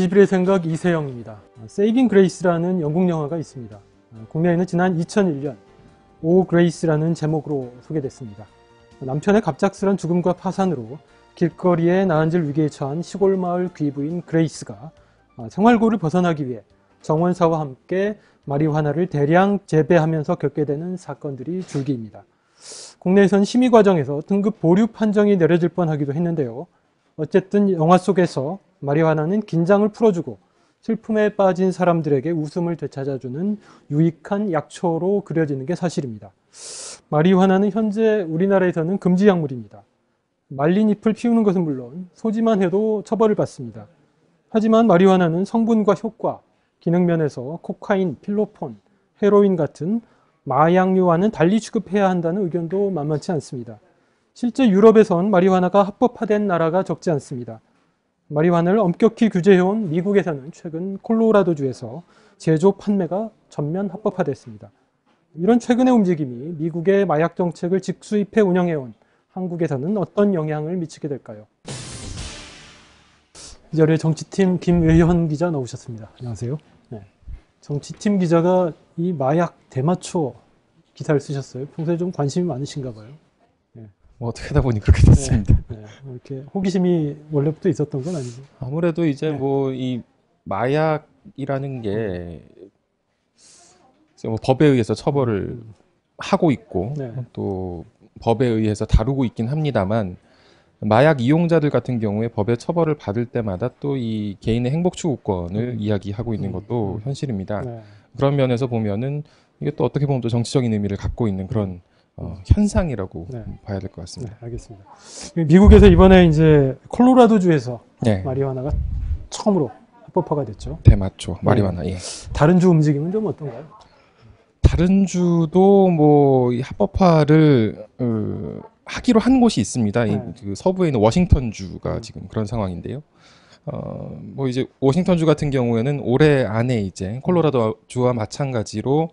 20일의 생각 이세영입니다. 세이빙 그레이스라는 영국 영화가 있습니다. 국내에는 지난 2001년 오 그레이스라는 제목으로 소개됐습니다. 남편의 갑작스런 죽음과 파산으로 길거리에 나앉을 위기에 처한 시골 마을 귀부인 그레이스가 생활고를 벗어나기 위해 정원사와 함께 마리화나를 대량 재배하면서 겪게 되는 사건들이 줄기입니다. 국내에선 심의 과정에서 등급 보류 판정이 내려질 뻔하기도 했는데요. 어쨌든 영화 속에서 마리화나는 긴장을 풀어주고 슬픔에 빠진 사람들에게 웃음을 되찾아주는 유익한 약초로 그려지는 게 사실입니다. 마리화나는 현재 우리나라에서는 금지 약물입니다. 말린 잎을 피우는 것은 물론 소지만 해도 처벌을 받습니다. 하지만 마리화나는 성분과 효과, 기능 면에서 코카인, 필로폰, 헤로인 같은 마약류와는 달리 취급해야 한다는 의견도 만만치 않습니다. 실제 유럽에선 마리화나가 합법화된 나라가 적지 않습니다. 마리화나를 엄격히 규제해온 미국에서는 최근 콜로라도주에서 제조 판매가 전면 합법화됐습니다. 이런 최근의 움직임이 미국의 마약 정책을 직수입해 운영해온 한국에서는 어떤 영향을 미치게 될까요? 이 자리에 정치팀 김외현 기자 나오셨습니다. 안녕하세요. 네. 정치팀 기자가 이 마약 대마초 기사를 쓰셨어요. 평소에 좀 관심이 많으신가 봐요. 네. 뭐 어떻게 하다 보니 그렇게 됐습니다. 네. 네. 이렇게 호기심이 원래부터 있었던 건 아니죠? 아무래도 이제 네. 뭐 이 마약이라는 게 뭐 법에 의해서 처벌을 하고 있고 네. 또 법에 의해서 다루고 있긴 합니다만 마약 이용자들 같은 경우에 법의 처벌을 받을 때마다 또 이 개인의 행복 추구권을 이야기하고 있는 것도 현실입니다. 네. 그런 면에서 보면은 이게 또 어떻게 보면 또 정치적인 의미를 갖고 있는 그런 현상이라고 네. 봐야 될 것 같습니다. 네, 알겠습니다. 미국에서 이번에 이제 콜로라도주에서 네. 마리화나가 처음으로 합법화가 됐죠. 대마초, 마리화나. 예. 다른 주 움직임은 좀 어떤가요? 다른 주도 뭐 이 합법화를 하기로 한 곳이 있습니다. 네. 그 서부에 있는 워싱턴 주가 지금 그런 상황인데요. 뭐 이제 워싱턴 주 같은 경우에는 올해 안에 이제 콜로라도 주와 마찬가지로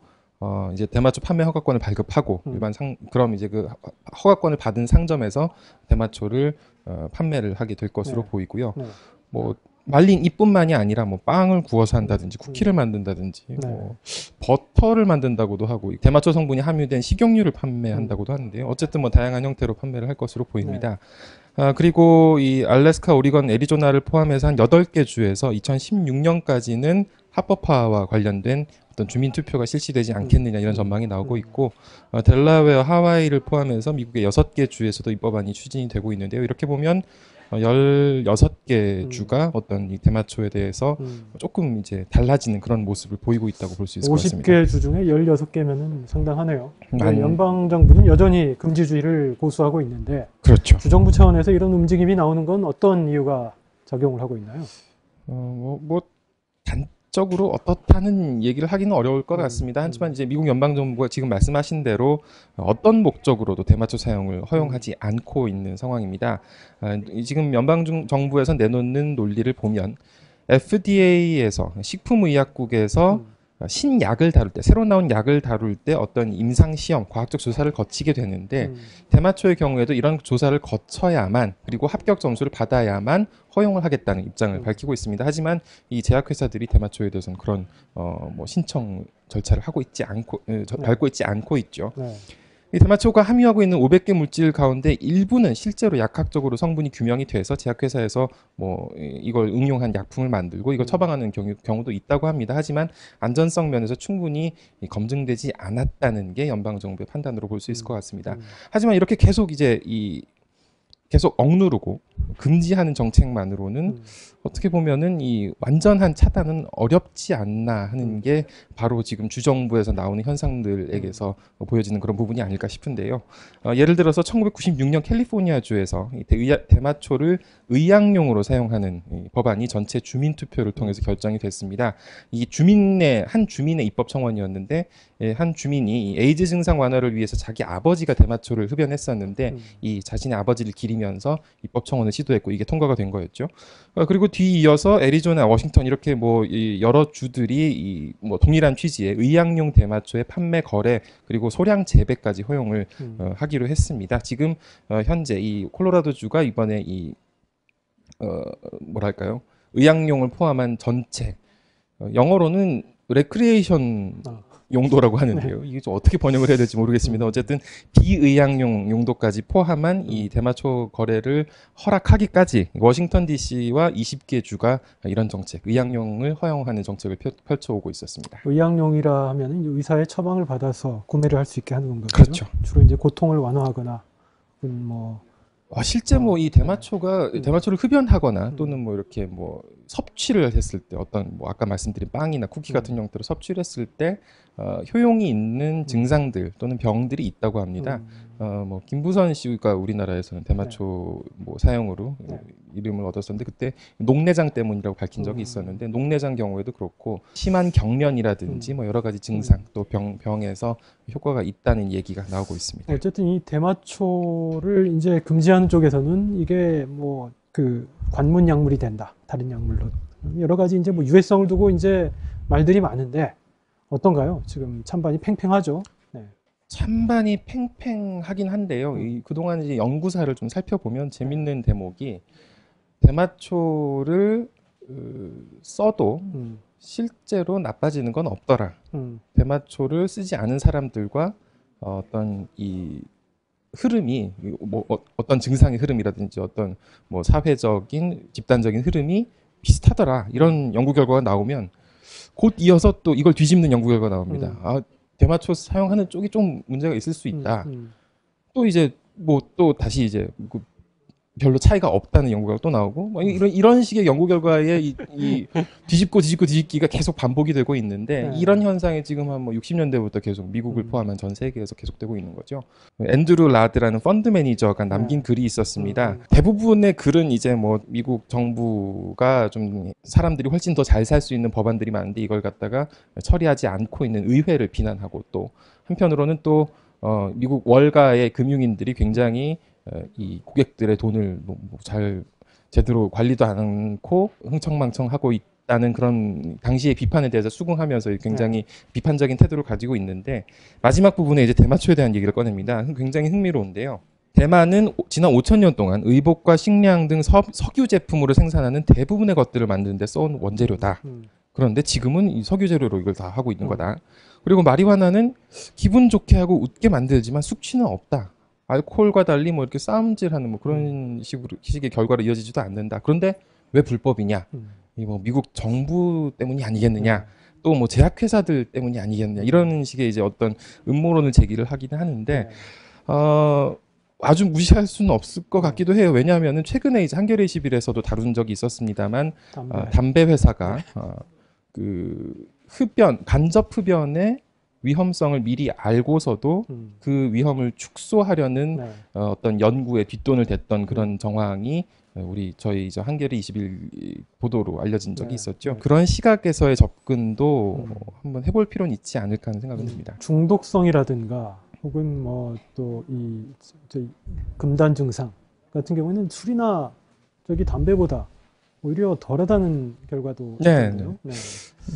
이제 대마초 판매 허가권을 발급하고 그럼 이제 그 허가권을 받은 상점에서 대마초를 판매를 하게 될 것으로 네. 보이고요. 네. 뭐 말린 잎뿐만이 아니라 뭐 빵을 구워서 한다든지 쿠키를 만든다든지 네. 뭐 버터를 만든다고도 하고 대마초 성분이 함유된 식용유를 판매한다고도 하는데요. 어쨌든 뭐 다양한 형태로 판매를 할 것으로 보입니다. 그리고 이 알래스카, 오리건, 애리조나를 포함해서 한 8개 주에서 2016년까지는 합법화와 관련된 어떤 주민 투표가 실시되지 않겠느냐 이런 전망이 나오고 있고 델라웨어, 하와이를 포함해서 미국의 6개 주에서도 이 법안이 추진이 되고 있는데요. 이렇게 보면 16개 주가 어떤 이 대마초에 대해서 조금 이제 달라지는 그런 모습을 보이고 있다고 볼 수 있을 것 같습니다. 50개 주 중에 16개면은 상당하네요. 연방 정부는 여전히 금지주의를 고수하고 있는데 그렇죠. 주정부 차원에서 이런 움직임이 나오는 건 어떤 이유가 작용을 하고 있나요? 뭐 단적으로 어떻다는 얘기를 하기는 어려울 것 같습니다. 하지만 이제 미국 연방 정부가 지금 말씀하신 대로 어떤 목적으로도 대마초 사용을 허용하지 않고 있는 상황입니다. 지금 연방 정부에서 내놓는 논리를 보면 FDA에서 식품의약국에서 신약을 다룰 때, 새로 나온 약을 다룰 때 어떤 임상시험, 과학적 조사를 거치게 되는데 대마초의 경우에도 이런 조사를 거쳐야만 그리고 합격 점수를 받아야만 허용을 하겠다는 입장을 밝히고 있습니다. 하지만 이 제약회사들이 대마초에 대해서는 그런 뭐 신청 절차를 하고 있지 않고 밟고 있지 않고 있죠. 네. 이 대마초가 함유하고 있는 500개 물질 가운데 일부는 실제로 약학적으로 성분이 규명이 돼서 제약회사에서 뭐 이걸 응용한 약품을 만들고 이걸 처방하는 경우도 있다고 합니다. 하지만 안전성 면에서 충분히 검증되지 않았다는 게 연방정부의 판단으로 볼 수 있을 것 같습니다. 하지만 이렇게 계속 이제 계속 억누르고 금지하는 정책만으로는 어떻게 보면은 이 완전한 차단은 어렵지 않나 하는 게 바로 지금 주정부에서 나오는 현상들에게서 보여지는 그런 부분이 아닐까 싶은데요. 예를 들어서 1996년 캘리포니아주에서 대마초를 의약용으로 사용하는 법안이 전체 주민 투표를 통해서 결정이 됐습니다. 이 한 주민의 입법 청원이었는데 한 주민이 에이즈 증상 완화를 위해서 자기 아버지가 대마초를 흡연했었는데 이 자신의 아버지를 기리면서 입법 청원을 시도했고 이게 통과가 된 거였죠. 그리고 뒤이어서 애리조나, 워싱턴 이렇게 뭐 여러 주들이 뭐 동일한 취지의 의약용 대마초의 판매, 거래 그리고 소량 재배까지 허용을 하기로 했습니다. 지금 현재 이 콜로라도 주가 이번에 뭐랄까요? 의약용을 포함한 전체, 영어로는 레크리에이션 아. 용도라고 하는데요. 이게 좀 어떻게 번역을 해야 될지 모르겠습니다. 어쨌든 비의약용 용도까지 포함한 이 대마초 거래를 허락하기까지 워싱턴 DC와 20개 주가 이런 정책, 의약용을 허용하는 정책을 펼쳐오고 있었습니다. 의약용이라 하면은 의사의 처방을 받아서 구매를 할 수 있게 하는 건가요? 그렇죠. 주로 이제 고통을 완화하거나 뭐 실제 뭐 이 대마초를 흡연하거나 또는 뭐 이렇게 뭐 섭취를 했을 때 어떤 뭐 아까 말씀드린 빵이나 쿠키 같은 형태로 섭취를 했을 때 효용이 있는 증상들 또는 병들이 있다고 합니다. 뭐 김부선 씨가 우리나라에서는 대마초 뭐 사용으로 이름을 얻었었는데 그때 녹내장 때문이라고 밝힌 적이 있었는데 녹내장 경우에도 그렇고 심한 경련이라든지 뭐 여러 가지 증상 또 병에서 효과가 있다는 얘기가 나오고 있습니다. 어쨌든 이 대마초를 이제 금지하는 쪽에서는 이게 뭐 그 관문 약물이 된다. 다른 약물로 여러 가지 이제 뭐 유해성을 두고 이제 말들이 많은데 어떤가요? 지금 찬반이 팽팽하죠. 네. 찬반이 팽팽하긴 한데요. 그동안 이제 연구사를 좀 살펴보면 재밌는 대목이 대마초를 써도 실제로 나빠지는 건 없더라. 대마초를 쓰지 않은 사람들과 어떤 이 흐름이 뭐 어떤 증상의 흐름이라든지 어떤 뭐 사회적인 집단적인 흐름이 비슷하더라. 이런 연구 결과가 나오면 곧 이어서 또 이걸 뒤집는 연구 결과가 나옵니다. 대마초 사용하는 쪽이 좀 문제가 있을 수 있다. 또 이제 뭐 또 다시 이제 별로 차이가 없다는 연구가 또 나오고 뭐 이런 식의 연구 결과에 이 뒤집기가 계속 반복이 되고 있는데 이런 현상이 지금 한 뭐 60년대부터 계속 미국을 포함한 전 세계에서 계속되고 있는 거죠. 앤드루 라드라는 펀드 매니저가 남긴 글이 있었습니다. 대부분의 글은 이제 뭐 미국 정부가 좀 사람들이 훨씬 더 잘 살 수 있는 법안들이 많은데 이걸 갖다가 처리하지 않고 있는 의회를 비난하고 또 한편으로는 또 미국 월가의 금융인들이 굉장히 이 고객들의 돈을 잘 제대로 관리도 않고 흥청망청하고 있다는 그런 당시의 비판에 대해서 수긍하면서 굉장히 비판적인 태도를 가지고 있는데 마지막 부분에 이제 대마초에 대한 얘기를 꺼냅니다. 굉장히 흥미로운데요. 대만은 지난 5,000년 동안 의복과 식량 등 석유 제품으로 생산하는 대부분의 것들을 만드는 데 써온 원재료다. 그런데 지금은 이 석유 재료로 이걸 다 하고 있는 거다. 그리고 마리화나는 기분 좋게 하고 웃게 만들지만 숙취는 없다. 알코올과 달리 뭐 이렇게 싸움질하는 뭐 그런 식의 결과로 이어지지도 않는다. 그런데 왜 불법이냐? 이 뭐 미국 정부 때문이 아니겠느냐? 또 뭐 제약회사들 때문이 아니겠느냐? 이런 식의 이제 어떤 음모론을 제기를 하기는 하는데 아주 무시할 수는 없을 것 같기도 해요. 왜냐하면은 최근에 이제 한겨레 21에서도 다룬 적이 있었습니다만 담배 회사가 그 간접 흡연의 위험성을 미리 알고서도 그 위험을 축소하려는 어떤 연구에 뒷돈을 댔던 그런 정황이 저희 이제 한겨레 21 보도로 알려진 적이 있었죠. 그런 시각에서의 접근도 한번 해볼 필요는 있지 않을까 하는 생각은 듭니다. 중독성이라든가 혹은 뭐 또 이 금단 증상 같은 경우에는 술이나 담배보다 오히려 덜하다는 결과도 있는데요.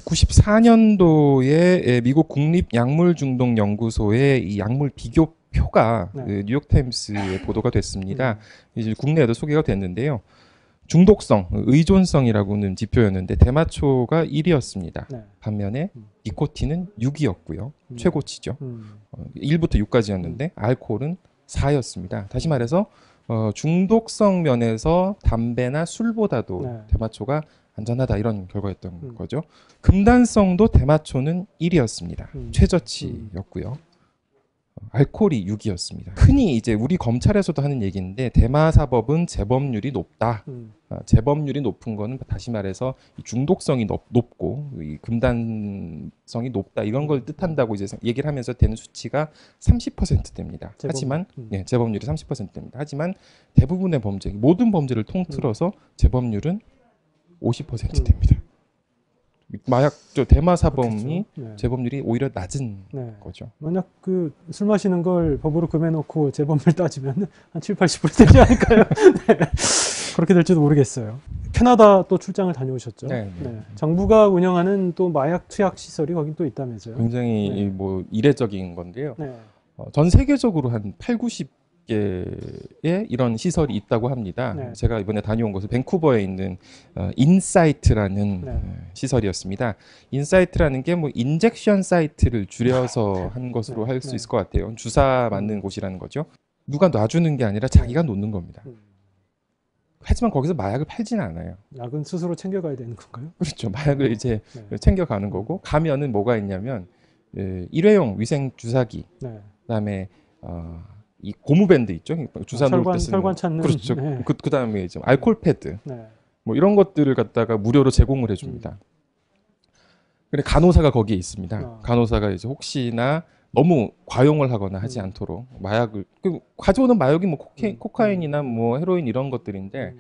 94년도에 미국 국립약물중독연구소의 이 약물 비교표가 그 뉴욕타임스에 보도가 됐습니다. 이제 국내에도 소개가 됐는데요. 중독성, 의존성이라고는 지표였는데 대마초가 1위였습니다. 반면에 니코틴은 6위였고요. 최고치죠. 1부터 6까지였는데 알코올은 4였습니다. 다시 말해서 중독성 면에서 담배나 술보다도 대마초가 안전하다 이런 결과였던 거죠. 금단성도 대마초는 1위였습니다. 최저치였고요. 알코올이 6위였습니다. 흔히 이제 우리 검찰에서도 하는 얘기인데 대마사법은 재범률이 높다. 재범률이 높은 거는 다시 말해서 이 중독성이 높고 이 금단성이 높다 이런 걸 뜻한다고 이제 얘기를 하면서 되는 수치가 30%대입니다. 하지만 재범률이 30%대입니다. 하지만 대부분의 범죄, 모든 범죄를 통틀어서 재범률은 50%대입니다. 대마사범이 재범률이 오히려 낮은 거죠. 만약 그 술 마시는 걸 법으로 금해놓고 재범률 따지면 한 7-80% 되지 않을까요? 그렇게 될지도 모르겠어요. 캐나다 또 출장을 다녀오셨죠? 정부가 운영하는 또 마약 투약 시설이 거긴 또 있다면서요? 굉장히 뭐 이례적인 건데요. 전 세계적으로 한 80, 50개의 이런 시설이 있다고 합니다. 네. 제가 이번에 다녀온 곳은 밴쿠버에 있는 인사이트라는 네. 시설이었습니다. 인사이트라는 게 뭐 인젝션 사이트를 줄여서 한 것으로 네. 할 수 네. 있을 것 같아요. 주사 맞는 곳이라는 거죠. 누가 놔주는 게 아니라 자기가 놓는 겁니다. 하지만 거기서 마약을 팔지는 않아요. 약은 스스로 챙겨가야 되는 건가요? 그렇죠. 마약을 이제 네. 챙겨가는 거고, 가면은 뭐가 있냐면 일회용 위생 주사기, 네. 그다음에 이 고무밴드 있죠. 주사 놓을 때 쓰는. 혈관 찾는. 그렇죠. 네. 그다음에 이제 알코올 패드, 네. 뭐 이런 것들을 갖다가 무료로 제공을 해줍니다. 근데 간호사가 거기에 있습니다. 간호사가 이제 혹시나 너무 과용을 하거나 하지 않도록 마약을 가져오는 마약이 뭐 코카인이나 뭐 헤로인 이런 것들인데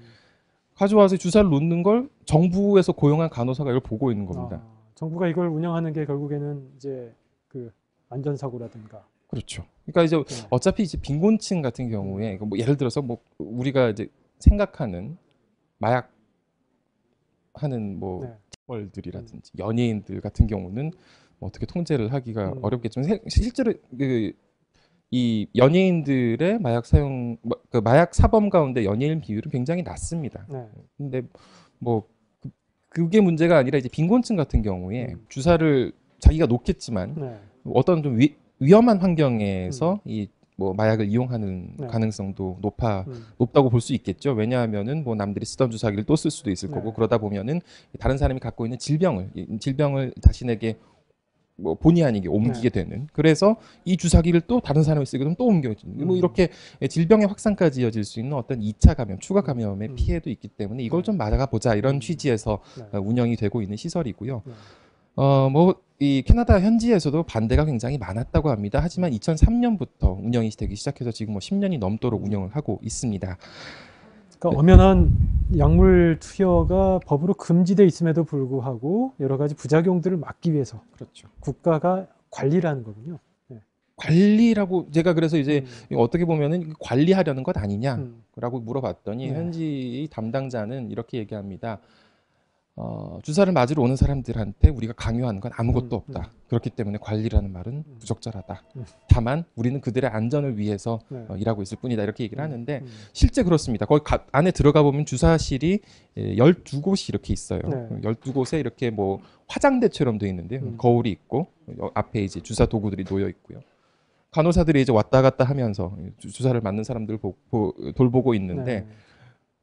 가져와서 주사를 놓는 걸 정부에서 고용한 간호사가 이걸 보고 있는 겁니다. 정부가 이걸 운영하는 게 결국에는 이제 그 안전사고라든가. 그렇죠. 그러니까 이제 어차피 이제 빈곤층 같은 경우에 뭐 예를 들어서 뭐 우리가 이제 생각하는 마약 하는 뭐 재벌들이라든지 연예인들 같은 경우는 뭐 어떻게 통제를 하기가 어렵겠지만 실제로 이 연예인들의 마약 사용, 그 마약 사범 가운데 연예인 비율은 굉장히 낮습니다. 네. 근데 뭐 그게 문제가 아니라 이제 빈곤층 같은 경우에 주사를 자기가 놓겠지만 네. 어떤 좀 위험한 환경에서 이 뭐 마약을 이용하는 가능성도 높다고 볼 수 있겠죠. 왜냐하면은 뭐 남들이 쓰던 주사기를 또 쓸 수도 있을 거고 그러다 보면은 다른 사람이 갖고 있는 질병을 자신에게 뭐 본의 아니게 옮기게 되는. 그래서 이 주사기를 또 다른 사람이 쓰게 되면 또 옮겨지는. 뭐 이렇게 질병의 확산까지 이어질 수 있는 어떤 2차 감염, 추가 감염의 피해도 있기 때문에 이걸 좀 막아보자 이런 취지에서 운영이 되고 있는 시설이고요. 뭐 이 캐나다 현지에서도 반대가 굉장히 많았다고 합니다. 하지만 2003년부터 운영이 되기 시작해서 지금 뭐 10년이 넘도록 운영을 하고 있습니다. 그러니까 엄연한 약물 투여가 법으로 금지돼 있음에도 불구하고 여러 가지 부작용들을 막기 위해서 그렇죠. 국가가 관리를 하는 거군요. 네. 관리라고 제가 그래서 이제 어떻게 보면은 관리하려는 것 아니냐라고 물어봤더니 현지 담당자는 이렇게 얘기합니다. 주사를 맞으러 오는 사람들한테 우리가 강요하는 건 아무것도 없다. 그렇기 때문에 관리라는 말은 부적절하다. 다만 우리는 그들의 안전을 위해서 일하고 있을 뿐이다. 이렇게 얘기를 하는데 실제 그렇습니다. 거기 안에 들어가 보면 주사실이 12곳이 이렇게 있어요. 12곳에 이렇게 뭐 화장대처럼 되어 있는데요. 거울이 있고 앞에 이제 주사 도구들이 놓여 있고요. 간호사들이 이제 왔다 갔다 하면서 주사를 맞는 사람들을 돌보고 있는데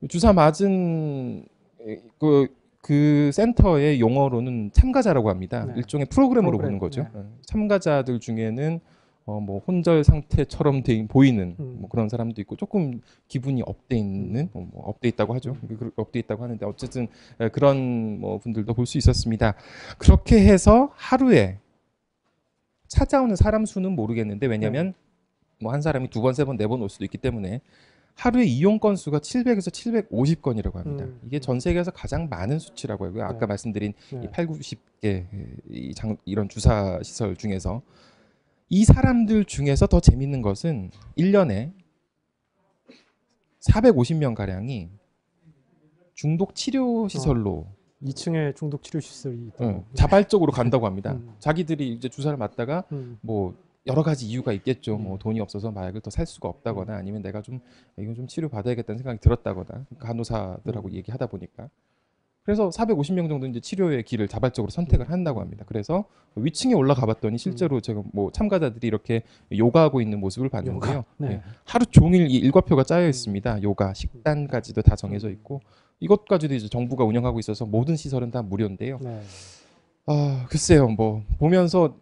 주사 맞은 그 센터의 용어로는 참가자라고 합니다. 일종의 프로그램으로 보는 거죠. 참가자들 중에는 뭐 혼절 상태처럼 보이는 뭐 그런 사람도 있고 조금 기분이 업돼 있는 뭐 업돼 있다고 하죠. 업돼 있다고 하는데 어쨌든 그런 뭐 분들도 볼 수 있었습니다. 그렇게 해서 하루에 찾아오는 사람 수는 모르겠는데 왜냐하면 뭐 한 사람이 2번, 3번, 4번 올 수도 있기 때문에 하루에 이용 건수가 700에서 750건이라고 합니다. 이게 전 세계에서 가장 많은 수치라고 하고요. 아까 말씀드린 이 8, 90개 이런 주사 시설 중에서 이 사람들 중에서 더 재밌는 것은 1년에 450명 가량이 중독 치료 시설로 2층에 중독 치료 시설이 자발적으로 간다고 합니다. 자기들이 이제 주사를 맞다가 뭐 여러 가지 이유가 있겠죠. 뭐 돈이 없어서 마약을 더 살 수가 없다거나 아니면 내가 좀 이건 좀 치료 받아야겠다는 생각이 들었다거나 간호사들하고 얘기하다 보니까 그래서 450명 정도 이제 치료의 길을 자발적으로 선택을 한다고 합니다. 그래서 위층에 올라가 봤더니 실제로 제가 뭐 참가자들이 이렇게 요가하고 있는 모습을 봤는데요. 하루 종일 이 일과표가 짜여 있습니다. 요가, 식단까지도 다 정해져 있고 이것까지도 이제 정부가 운영하고 있어서 모든 시설은 다 무료인데요. 글쎄요. 뭐 보면서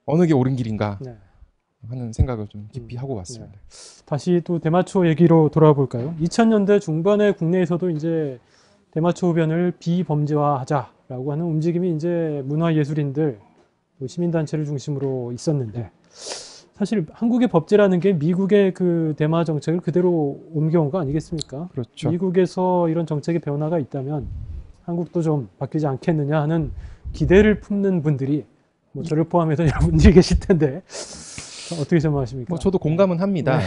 어느 게 옳은 길인가 하는 생각을 좀 깊이 하고 왔습니다. 다시 또 대마초 얘기로 돌아와 볼까요? 2000년대 중반에 국내에서도 이제 대마초 흡연을 비범죄화하자라고 하는 움직임이 이제 문화예술인들, 시민단체를 중심으로 있었는데 사실 한국의 법제라는 게 미국의 그 대마 정책을 그대로 옮겨온 거 아니겠습니까? 그렇죠. 미국에서 이런 정책의 변화가 있다면 한국도 좀 바뀌지 않겠느냐 하는 기대를 품는 분들이 뭐 저를 포함해서 여러분들이 계실 텐데 어떻게 생각하십니까? 뭐 저도 공감은 합니다.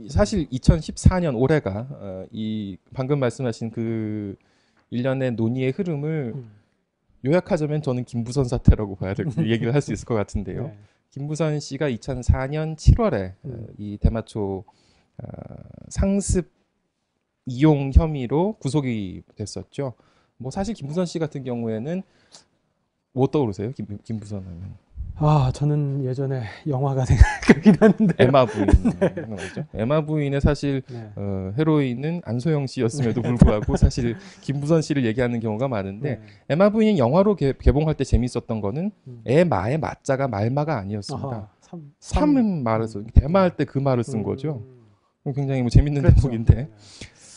사실 2014년 올해가 이 방금 말씀하신 그 일련의 논의의 흐름을 요약하자면 저는 김부선 사태라고 봐야 될 얘기를 할 수 있을 것 같은데요. 김부선 씨가 2004년 7월에 이 대마초 상습 이용 혐의로 구속이 됐었죠. 뭐 사실 김부선 씨 같은 경우에는 뭐 떠오르세요? 김부선 하면 저는 예전에 영화가 생각이 나는데. 에마 부인인 거죠. 에마 부인의 사실 네. 헤로인은 안소영 씨였음에도 불구하고 사실 김부선 씨를 얘기하는 경우가 많은데 네. 에마 부인 영화로 개봉할 때 재밌었던 거는 음. 에마의 마자가 말마가 아니었습니다. 아하, 삼은 말을 써. 대마할 때 그 말을 쓴 거죠. 굉장히 뭐 재밌는 그렇죠. 대목인데 네.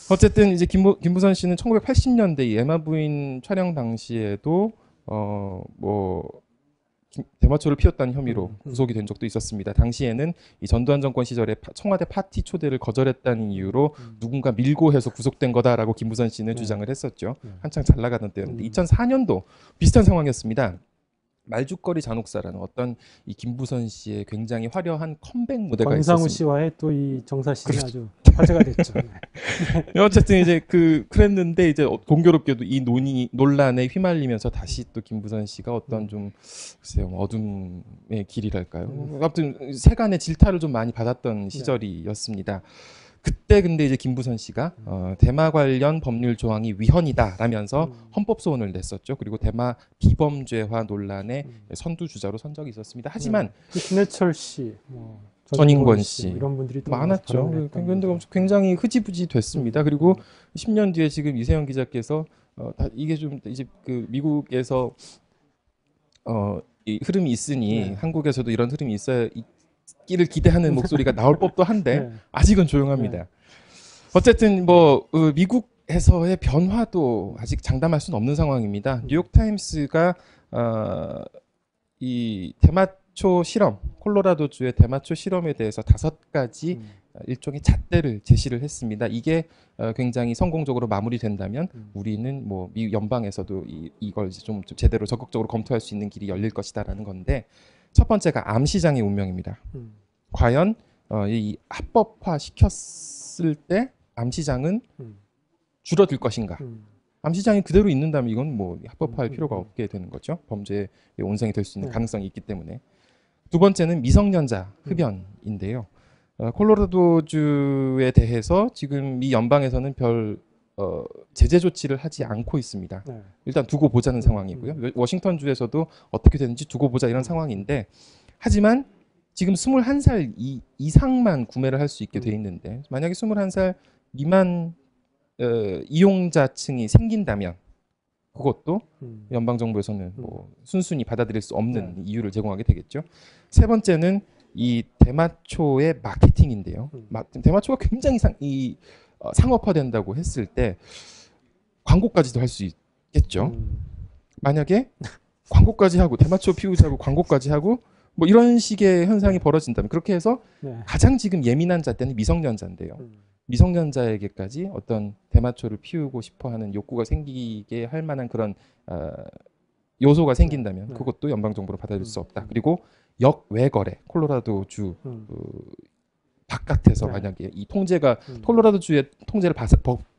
어쨌든 이제 김부선 씨는 1980년대 이 에마 부인 촬영 당시에도 뭐 대마초를 피웠다는 혐의로 구속이 된 적도 있었습니다. 당시에는 이 전두환 정권 시절에 청와대 파티 초대를 거절했다는 이유로 누군가 밀고 해서 구속된 거다라고 김부선 씨는 네. 주장을 했었죠. 네. 한창 잘 나가던 때였는데 2004년도 비슷한 상황이었습니다. 말죽거리 잔혹사라는 어떤 이 김부선 씨의 굉장히 화려한 컴백 무대가 권상우 있었습니다. 씨와의 또 이 정사 씨는 그렇죠. 아주 화제가 됐죠. 네. 어쨌든 이제 그랬는데 이제 공교롭게도 이 논란에 휘말리면서 다시 또 김부선 씨가 어떤 좀 글쎄요 어둠의 길이랄까요. 아무튼 세간의 질타를 좀 많이 받았던 시절이었습니다. 그때 근데 이제 김부선 씨가 대마 관련 법률 조항이 위헌이다라면서 헌법 소원을 냈었죠. 그리고 대마 비범죄화 논란의 선두 주자로 선 적이 있었습니다. 하지만 신해철 씨, 전인권 씨 이런 분들이 또 많았죠. 근데 굉장히 흐지부지 됐습니다. 그리고 10년 뒤에 지금 이세영 기자께서 이게 좀 이제 미국에서 이 흐름이 있으니 한국에서도 이런 흐름이 있기를 기대하는 목소리가 나올 법도 한데 아직은 조용합니다. 어쨌든 뭐 미국에서의 변화도 아직 장담할 수는 없는 상황입니다. 뉴욕 타임스가 이 대마초 실험, 콜로라도주의 대마초 실험에 대해서 5가지 일종의 잣대를 제시를 했습니다. 이게 굉장히 성공적으로 마무리된다면 우리는 뭐 미 연방에서도 이걸 좀 제대로 적극적으로 검토할 수 있는 길이 열릴 것이다라는 건데 첫 번째가 암 시장의 운명입니다. 과연 이 합법화 시켰을 때 암 시장은 줄어들 것인가? 암 시장이 그대로 있는다면 이건 뭐 합법화할 필요가 없게 되는 거죠. 범죄의 온상이 될 수 있는 가능성이 있기 때문에. 두 번째는 미성년자 흡연인데요. 콜로라도주에 대해서 지금 미 연방에서는 별 제재 조치를 하지 않고 있습니다. 일단 두고 보자는 상황이고요. 워싱턴주에서도 어떻게 되는지 두고 보자 이런 상황인데 하지만 지금 21살 이상만 구매를 할 수 있게 돼 있는데 만약에 21살 미만 이용자층이 생긴다면 그것도 연방정부에서는 뭐 순순히 받아들일 수 없는 이유를 제공하게 되겠죠. 세 번째는 이 대마초의 마케팅인데요. 대마초가 굉장히 상업화된다고 했을 때 광고까지도 할 수 있겠죠. 만약에 광고까지 하고 대마초 피우자고 광고까지 하고 뭐 이런 식의 현상이 벌어진다면 그렇게 해서 가장 지금 예민한 잣대는 미성년자인데요. 미성년자에게까지 어떤 대마초를 피우고 싶어하는 욕구가 생기게 할 만한 그런 요소가 생긴다면 그것도 연방정부로 받아들일 수 없다. 그리고 역외 거래, 콜로라도주 바깥에서 만약에 이 통제가 콜로라도주의 통제를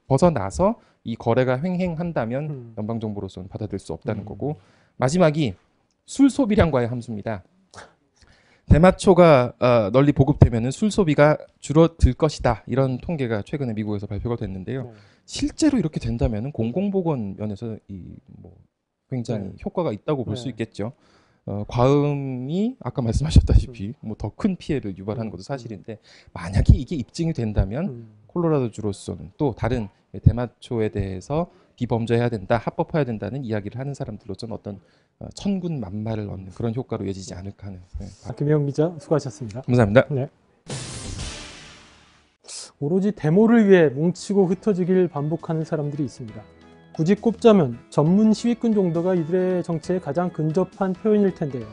벗어나서 이 거래가 횡행한다면 연방정부로서는 받아들일 수 없다는 거고 마지막이 술 소비량과의 함수입니다. 대마초가 널리 보급되면 술 소비가 줄어들 것이다. 이런 통계가 최근에 미국에서 발표가 됐는데요. 실제로 이렇게 된다면 공공보건 면에서 뭐 굉장히 효과가 있다고 볼 수 있겠죠. 과음이 아까 말씀하셨다시피 뭐 더 큰 피해를 유발하는 것도 사실인데 만약에 이게 입증이 된다면 콜로라도주로서는 또 다른 대마초에 대해서 비범죄해야 된다, 합법화해야 된다는 이야기를 하는 사람들로서는 어떤 천군 만마를 얻는 그런 효과로 이어지지 않을까 하는. 김혜영 기자 수고하셨습니다. 감사합니다. 네. 오로지 데모를 위해 뭉치고 흩어지길 반복하는 사람들이 있습니다. 굳이 꼽자면 전문 시위꾼 정도가 이들의 정체에 가장 근접한 표현일 텐데요.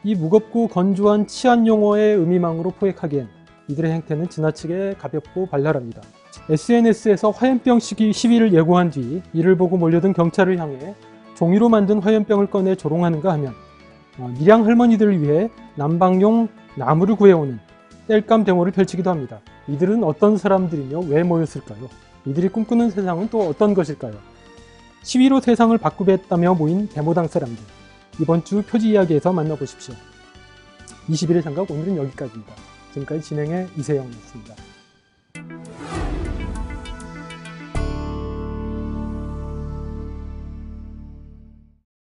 이 무겁고 건조한 치안 용어의 의미망으로 포획하기엔 이들의 행태는 지나치게 가볍고 발랄합니다. SNS에서 화염병 시위를 예고한 뒤 이를 보고 몰려든 경찰을 향해 종이로 만든 화염병을 꺼내 조롱하는가 하면 밀양 할머니들을 위해 난방용 나무를 구해오는 땔감 데모를 펼치기도 합니다. 이들은 어떤 사람들이며 왜 모였을까요? 이들이 꿈꾸는 세상은 또 어떤 것일까요? 시위로 세상을 바꾸겠다며 모인 데모당 사람들. 이번 주 표지 이야기에서 만나보십시오. 21일 삼각 오늘은 여기까지입니다. 지금까지 진행의 이세영이었습니다.